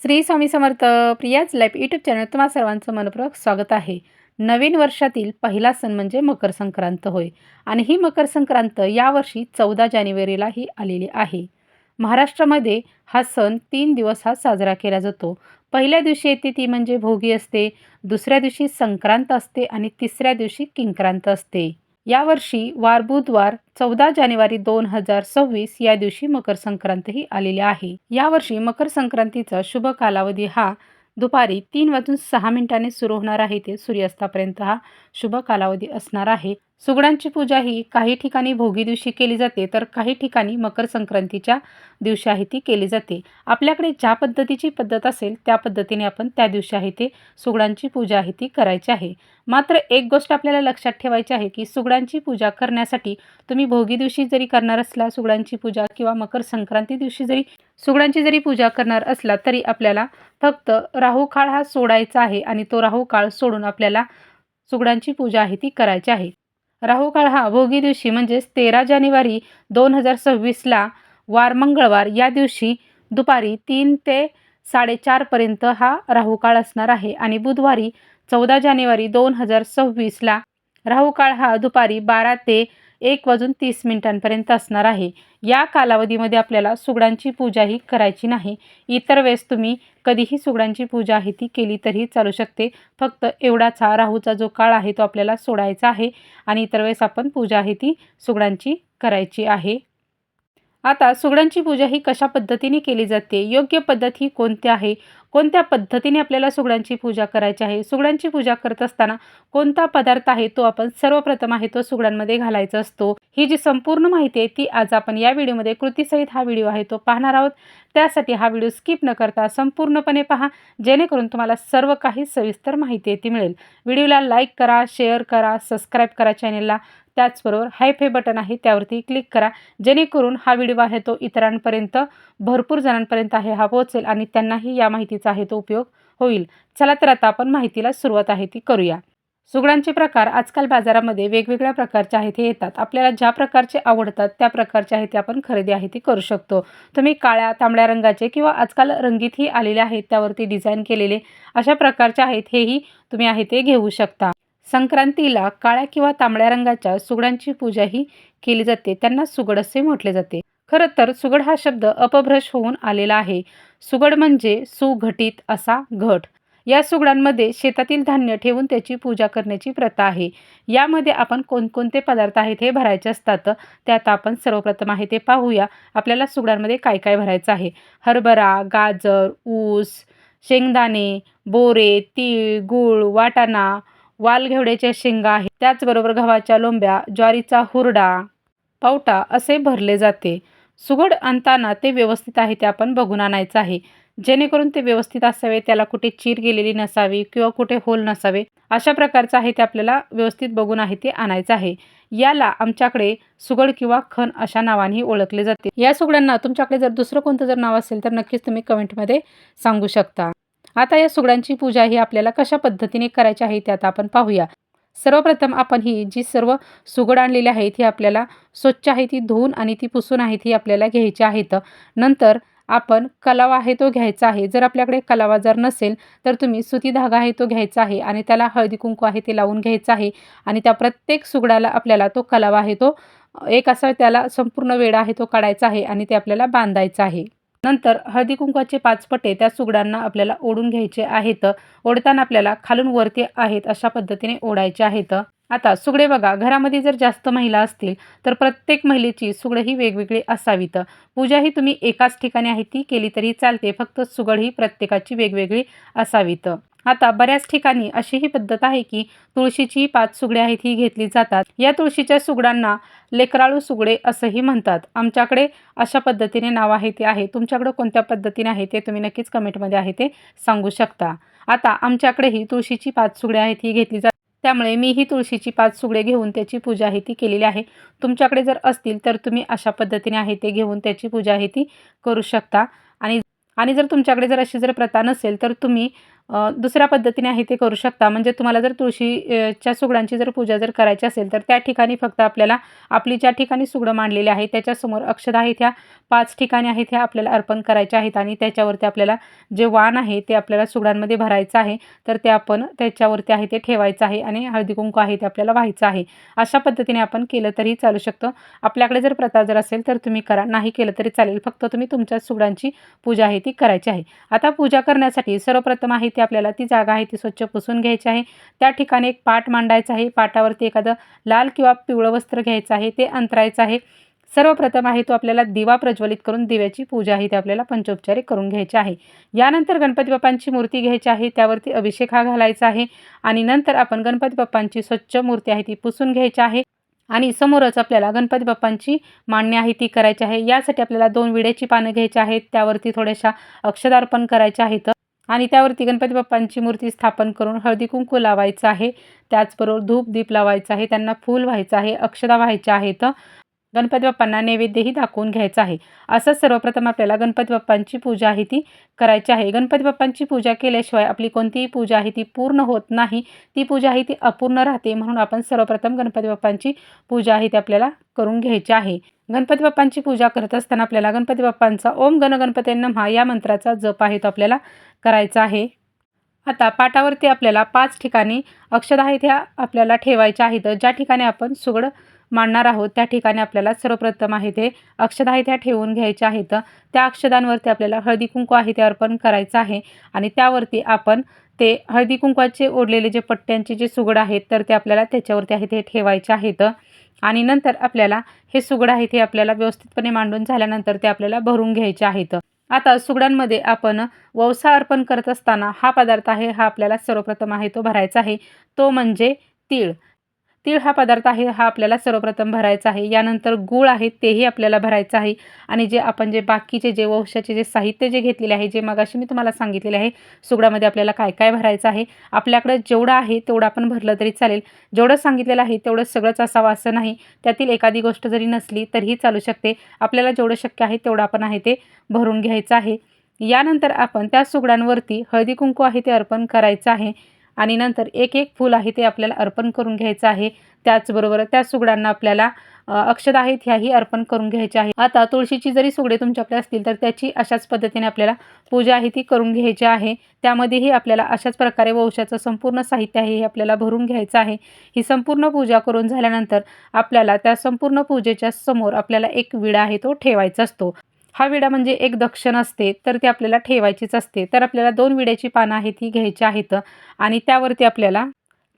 Shri Swami Samarth Priya's life YouTube channel तुम्हा सर्वांचं मनपूर्वक स्वागत आहे। नवीन वर्षातील पहिला सण म्हणजे मकर संक्रांत होय आणि ही मकर संक्रांत यावर्षी 14 जानेवारीला ही आलेली आहे। महाराष्ट्रामध्ये हा सण 3 दिवस हा साजरा केला जातो। पहिल्या दिवशी येते ती म्हणजे भोगी असते, दुसऱ्या दिवशी संक्रांत असते आणि तिसऱ्या दिवशी किंक्रांत असते। यावर्षी वार बुधवार 14 जानेवारी 2026 या दिवशी मकर संक्रांत ही आलेली आहे। यावर्षी मकर संक्रांतीचा शुभ कालावधी हा दुपारी 3:06 सुरू होणार आहे ते सूर्यास्तापर्यंत हा शुभ कालावधी असणार आहे। सुगडांची पूजा ही काही ठिकाणी भोगी दिवशी केली जाते तर काही ठिकाणी मकर संक्रांतीच्या दिवशी आहे ती केली जाते। आपल्याकडे ज्या पद्धतीची पद्धत असेल त्या पद्धतीने आपण त्या दिवशी आहे ते सुगडांची पूजा आहे ती करायची आहे। मात्र एक गोष्ट आपल्याला लक्षात ठेवायची आहे की सुगडांची पूजा करण्यासाठी तुम्ही भोगी दिवशी जरी करणार असला सुगडांची पूजा किंवा मकर संक्रांती दिवशी जरी सुगडांची जरी पूजा करणार असला तरी आपल्याला फक्त राहू काळ हा सोडायचा आहे आणि तो राहू काळ सोडून आपल्याला सुगडांची पूजा आहे ती करायची आहे। राहू काळ हा भोगी दिवशी म्हणजेच 13 जानेवारी 2026ला वार मंगळवार या दिवशी दुपारी 3 ते 4:30 पर्यंत हा राहू काळ असणार आहे आणि बुधवारी 14 जानेवारी 2026ला राहू काळ हा दुपारी 12 ते 1:30 असणार आहे। या कालावधीमध्ये आपल्याला सुगडांची पूजा ही करायची नाही। इतर वेळेस तुम्ही कधीही सुगडांची पूजा आहे ती केली तरी चालू शकते। फक्त एवढाच हा राहूचा जो काळ आहे तो आपल्याला सोडायचा आहे आणि इतर वेळेस आपण पूजा आहे ती सुगडांची करायची आहे। आता सुगडांची पूजा ही कशा पद्धतीने केली जाते, योग्य पद्धत ही कोणती आहे, कोणत्या पद्धतीने आपल्याला सुगडांची पूजा करायची आहे, सुगडांची पूजा करत असताना कोणता पदार्थ आहे तो आपण सर्वप्रथम आहे तो सुगडांमध्ये घालायचा असतो, ही जी संपूर्ण माहिती आहे ती आज आपण या व्हिडिओमध्ये कृतीसहित हा व्हिडिओ आहे तो पाहणार आहोत। त्यासाठी हा व्हिडिओ स्किप न करता संपूर्णपणे पहा जेणेकरून तुम्हाला सर्व काही सविस्तर माहिती आहे ती मिळेल। व्हिडिओला लाईक करा, शेअर करा, सबस्क्राईब करा चॅनेलला। त्याचबरोबर हाय बटन आहे त्यावरती क्लिक करा जेणेकरून हा व्हिडिओ आहे तो इतरांपर्यंत भरपूर जणांपर्यंत आहे हा पोहोचेल आणि त्यांनाही या माहितीचा आहे तो उपयोग होईल। चला तर आता आपण माहितीला सुरुवात आहे ती करूया। सुगडांचे प्रकार आजकाल बाजारामध्ये वेगवेगळ्या प्रकारचे आहेत हे येतात। आपल्याला ज्या प्रकारचे आवडतात त्या प्रकारचे आहे ते आपण खरेदी आहे ती करू शकतो। तुम्ही काळ्या तांबड्या रंगाचे किंवा आजकाल रंगीतही आलेले आहेत त्यावरती डिझाईन केलेले अशा प्रकारचे आहेत हेही तुम्ही आहे ते घेऊ शकता। संक्रांतीला काळ्या किंवा तांबड्या रंगाच्या सुगडांची पूजा ही केली जाते, त्यांना सुगड असे म्हटले जाते। खरं तर सुगड हा शब्द अपभ्रंश होऊन आलेला आहे। सुगड म्हणजे सुघटित असा घट। या सुगडांमध्ये शेतातील धान्य ठेवून त्याची पूजा करण्याची प्रथा आहे। यामध्ये आपण कोणकोणते पदार्थ आहेत हे भरायचे असतात ते आता आपण सर्वप्रथम आहे ते पाहूया। आपल्याला सुगडांमध्ये काय काय भरायचं आहे। हरभरा, गाजर, ऊस, शेंगदाणे, बोरे, तीळ, गूळ, वाटाणा, वालघेवड्याच्या शेंगा आहेत, त्याचबरोबर गव्हाच्या लोंब्या, ज्वारीचा हुरडा, पावटा असे भरले जाते। सुगड आणताना ते व्यवस्थित आहे ते आपण बघून आणायचं आहे जेणेकरून ते व्यवस्थित असावे, त्याला कुठे चीर गेलेली नसावी किंवा कुठे होल नसावे अशा प्रकारचं आहे ते आपल्याला व्यवस्थित बघून आहे ते आणायचं आहे। याला आमच्याकडे सुगड किंवा खण अशा नावानेही ओळखले जाते। या सुगडांना तुमच्याकडे जर दुसरं कोणतं जर नाव असेल तर नक्कीच तुम्ही कमेंटमध्ये सांगू शकता। आता या सुगडांची पूजा ही आपल्याला कशा पद्धतीने करायची आहे ते आता आपण पाहूया। सर्वप्रथम आपण ही जी सर्व सुगड आणलेली आहेत ही आपल्याला स्वच्छ आहे ती धुवून आणि ती पुसून आहेत ही आपल्याला घ्यायची आहेत। नंतर आपण कलावा आहे तो घ्यायचा आहे। जर आपल्याकडे कलावा जर नसेल तर तुम्ही सुती धागा आहे तो घ्यायचा आहे आणि त्याला हळदी कुंकू आहे ते लावून घ्यायचं आहे आणि त्या प्रत्येक सुगडाला आपल्याला तो कलावा आहे तो एक असा त्याला संपूर्ण वेढा आहे तो काढायचा आहे आणि ते आपल्याला बांधायचा आहे। नंतर हळदी कुंकवाचे 5 पटे त्या सुगडांना आपल्याला ओढून घ्यायचे आहेत। ओढताना आपल्याला खालून वरती आहेत अशा पद्धतीने ओढायचे आहेत। आता सुगडे बघा, घरामध्ये जर जास्त महिला असतील तर प्रत्येक महिलेची सुगड ही वेगवेगळी असावीत। पूजा ही तुम्ही एकाच ठिकाणी आहे ती केली तरी चालते, फक्त सुगड ही प्रत्येकाची वेगवेगळी असावीत। आता बऱ्याच ठिकाणी अशी ही पद्धत आहे की तुळशीची 5 सुगडे आहेत ही घेतली जातात। या तुळशीच्या सुगडांना लेकराळू सुगडे असंही म्हणतात। आमच्याकडे अशा पद्धतीने नाव आहे ते आहे। तुमच्याकडे कोणत्या पद्धतीने आहे ते तुम्ही नक्कीच कमेंटमध्ये आहे ते सांगू शकता। आता आमच्याकडे ही तुळशीची 5 सुगडे आहेत ही घेतली जातात, त्यामुळे मी ही तुळशीची 5 सुगडे घेऊन त्याची पूजा आहे ती केलेली आहे। तुमच्याकडे जर असतील तर तुम्ही अशा पद्धतीने आहे ते घेऊन त्याची पूजा आहे ती करू शकता। आणि जर तुमच्याकडे जर अशी जर प्रथा नसेल तर तुम्ही दुसऱ्या पद्धतीने आहे ते करू शकता. म्हणजे तुम्हाला जर तुळशीच्या सुगडांची जर पूजा जर करायची असेल, तर त्या ठिकाणी फक्त आपल्याला आपली ज्या ठिकाणी सुगडं मांडलेली आहे त्याच्यासमोर अक्षता आहेत ह्या 5 ठिकाणी आहेत ह्या आपल्याला अर्पण करायच्या आहेत आणि त्याच्यावरती आपल्याला जे वाण आहे ते आपल्याला सुगडांमध्ये भरायचं आहे. तर ते आपण त्याच्यावरती आहे ते ठेवायचं आहे आणि हळदी-कुंकू आहे ते आपल्याला व्हायचं आहे. अशा पद्धतीने आपण केलं तरी चालू शकतं. आपल्याकडे जर प्रथा जर असेल तर तुम्ही करा, नाही केलं तरी चालेल. फक्त तुम्ही तुमच्या सुगडांची पूजा आहे ती करायची आहे. आता पूजा करण्यासाठी सर्वप्रथम आहे ती आपल्याला ती जागा आहे ती स्वच्छ पुसून घ्यायची आहे. त्या ठिकाणी एक पाट मांडायचा आहे. पाटावरती एखादं लाल किंवा पिवळं वस्त्र घ्यायचं आहे, ते अंथरायचं आहे. सर्वप्रथम आहे तो आपल्याला दिवा प्रज्वलित करून दिव्याची पूजा आहे ती आपल्याला पंचोपचारिक करून घ्यायची आहे. यानंतर गणपती बाप्पांची मूर्ती घ्यायची आहे, त्यावरती अभिषेक हा घालायचा आहे आणि नंतर आपण गणपती बाप्पांची स्वच्छ मूर्ती आहे ती पुसून घ्यायची आहे आणि समोरच आपल्याला गणपती बाप्पांची मांडणी आहे ती करायची आहे. यासाठी आपल्याला 2 विड्याची पानं घ्यायची आहेत, त्यावरती थोड्याशा अक्षता अर्पण करायच्या आहेत आणि त्यावरती गणपती बाप्पांची मूर्ती स्थापन करून हळदी-कुंकू लावायचं आहे. त्याचबरोबर धूप-दीप लावायचं आहे, त्यांना फूल व्हायचं आहे, अक्षता व्हायच्या आहेत. गणपती बाप्पांना नैवेद्यही दाखवून घ्यायचा आहे. असं सर्वप्रथम आपल्याला गणपती बाप्पांची पूजा आहे ती करायची आहे. गणपती बाप्पांची पूजा केल्याशिवाय आपली कोणतीही पूजा आहे ती पूर्ण होत नाही. ती पूजा आहे ती अपूर्ण राहते. म्हणून आपण सर्वप्रथम गणपती बाप्पांची पूजा आहे ती आपल्याला करून घ्यायची आहे. गणपती बाप्पांची पूजा करत असताना आपल्याला गणपती बाप्पांचा ओम गण गणपते नमः या मंत्राचा जप आहे तो आपल्याला करायचा आहे. आता पाटावरती आपल्याला 5 ठिकाणी अक्षता आहेत ह्या आपल्याला ठेवायच्या आहेत. ज्या ठिकाणी आपण सुगड मांडणार आहोत त्या ठिकाणी आपल्याला सर्वप्रथम आहे ते अक्षता आहेत ह्या ठेवून घ्यायच्या आहेत. त्या अक्षतांवरती आपल्याला हळदी-कुंकू आहे ते अर्पण करायचं आहे आणि त्यावरती आपण ते हळदी-कुंकवाचे ओढलेले जे पट्ट्यांचे जे सुगड आहेत तर ते आपल्याला त्याच्यावरती आहे ते ठेवायचे आहेत आणि नंतर आपल्याला हे सुगड आहे ते आपल्याला व्यवस्थितपणे मांडून झाल्यानंतर ते आपल्याला भरून घ्यायचे आहेत. आता सुगडांमध्ये आपण ववसा अर्पण करत असताना हा पदार्थ आहे हा आपल्याला सर्वप्रथम आहे तो भरायचा आहे. तो म्हणजे तीळ. तीळ हा पदार्थ आहे हा आपल्याला सर्वप्रथम भरायचा आहे. यानंतर गूळ आहे तेही आपल्याला भरायचं आहे आणि जे आपण जे बाकीचे जे वंशाचे जे साहित्य जे घेतलेले आहे, जे मगाशी मी तुम्हाला सांगितलेले आहे, सुगडामध्ये आपल्याला काय काय भरायचं आहे. आपल्याकडं जेवढं आहे तेवढं आपण भरलं तरी चालेल. जेवढं सांगितलेलं आहे तेवढं सगळंच असावं असं नाही. त्यातील एखादी गोष्ट जरी नसली तरीही चालू शकते. आपल्याला जेवढं शक्य आहे तेवढं आपण आहे ते भरून घ्यायचं आहे. यानंतर आपण त्या सुगडांवरती हळदी-कुंकू आहे ते अर्पण करायचं आहे आणि नंतर एक एक फूल आहे ते आपल्याला अर्पण करून घ्यायचं आहे. त्याचबरोबर त्या सुगडांना आपल्याला अक्षता आहेत ह्याही अर्पण करून घ्यायच्या आहे. आता तुळशीची जरी सुगडे तुमच्याकडे असतील तर त्याची अशाच पद्धतीने आपल्याला पूजा आहे ती करून घ्यायची आहे. त्यामध्येही आपल्याला अशाच प्रकारे वंशाचं संपूर्ण साहित्य आहे हे आपल्याला भरून घ्यायचं आहे. ही संपूर्ण पूजा करून झाल्यानंतर आपल्याला त्या संपूर्ण पूजेच्या समोर आपल्याला एक विडा आहे तो ठेवायचा असतो. हा विडा म्हणजे एक दक्षिण असते तर ती आपल्याला ठेवायचीच असते. तर आपल्याला 2 विड्याची पानं आहेत ती घ्यायची आहेत आणि त्यावरती आपल्याला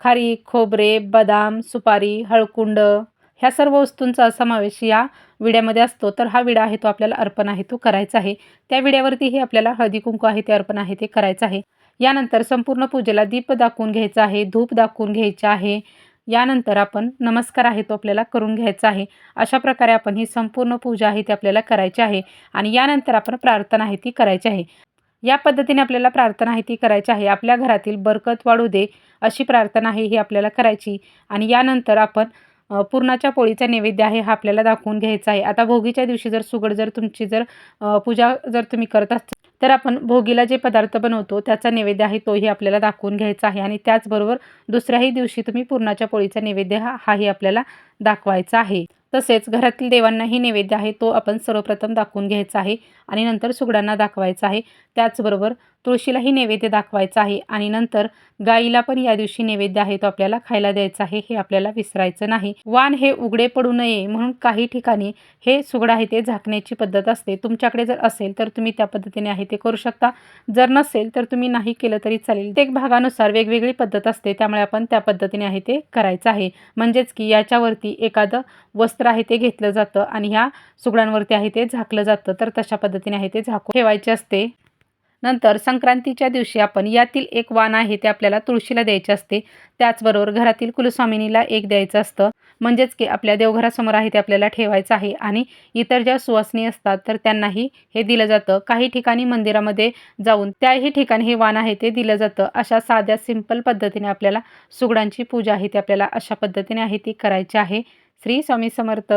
खारीक, खोबरे, बदाम, सुपारी, हळकुंड ह्या सर्व वस्तूंचा समावेश या विड्यामध्ये असतो. तर हा विडा आहे तो आपल्याला अर्पण आहे तो करायचा आहे. त्या विड्यावरतीही आपल्याला हळदी-कुंकू आहे ते अर्पण आहे ते करायचं आहे. यानंतर संपूर्ण पूजेला दीप दाखवून घ्यायचा आहे, धूप दाखवून घ्यायचे आहे. यानंतर आपण नमस्कार आहे तो आपल्याला करून घ्यायचा आहे. अशा प्रकारे आपण ही संपूर्ण पूजा आहे ती आपल्याला करायची आहे आणि यानंतर आपण प्रार्थना आहे ती करायची आहे. या पद्धतीने आपल्याला प्रार्थना आहे ती करायची आहे. आपल्या घरातील बरकत वाढू दे अशी प्रार्थना आहे ही आपल्याला करायची आणि यानंतर आपण पुरणाच्या पोळीचा नैवेद्य आहे हा आपल्याला दाखवून घ्यायचा आहे. आता भोगीच्या दिवशी जर सुगड जर तुमची जर पूजा जर तुम्ही करत असाल तर आपण भोगीला जे पदार्थ बनवतो त्याचा नैवेद्य आहे तोही आपल्याला दाखवून घ्यायचा आहे आणि त्याचबरोबर दुसऱ्याही दिवशी तुम्ही पुरणाच्या पोळीचा नैवेद्य हाही आपल्याला दाखवायचा आहे. तसेच घरातील देवांनाही नैवेद्य आहे तो आपण सर्वप्रथम दाखवून घ्यायचा आहे आणि नंतर सुगडांना दाखवायचा आहे. त्याचबरोबर तुळशीलाही नैवेद्य दाखवायचा आहे आणि नंतर गाईला पण या दिवशी नैवेद्य आहे तो आपल्याला खायला द्यायचा आहे. हे आपल्याला विसरायचं नाही. वाण हे उघडे पडू नये म्हणून काही ठिकाणी हे सुगड आहे ते झाकण्याची पद्धत असते. तुमच्याकडे जर असेल तर तुम्ही त्या पद्धतीने आहे ते करू शकता. जर नसेल तर तुम्ही नाही केलं तरी चालेल. प्रत्येक भागानुसार वेगवेगळी पद्धत असते त्यामुळे आपण त्या पद्धतीने आहे ते करायचं आहे. म्हणजेच की याच्यावरती एखादं वस्त्र आहे ते घेतलं जातं आणि ह्या सुगडांवरती आहे ते झाकलं जातं. तर तशा पद्धतीने आहे ते झाकून ठेवायचे असते. नंतर संक्रांतीच्या दिवशी आपण यातील एक वाण आहे ते आपल्याला तुळशीला द्यायचे असते. त्याचबरोबर घरातील कुलस्वामिनीला एक द्यायचं असतं. म्हणजेच की आपल्या देवघरासमोर आहे ते आपल्याला ठेवायचं आहे आणि इतर ज्या सुवासिनी असतात तर त्यांनाही हे दिलं जातं. काही ठिकाणी मंदिरामध्ये जाऊन त्याही ठिकाणी हे वाण आहे ते दिलं जातं. अशा साध्या सिंपल पद्धतीने आपल्याला सुगडांची पूजा आहे ती आपल्याला अशा पद्धतीने आहे ती करायची आहे. श्री स्वामी समर्थ.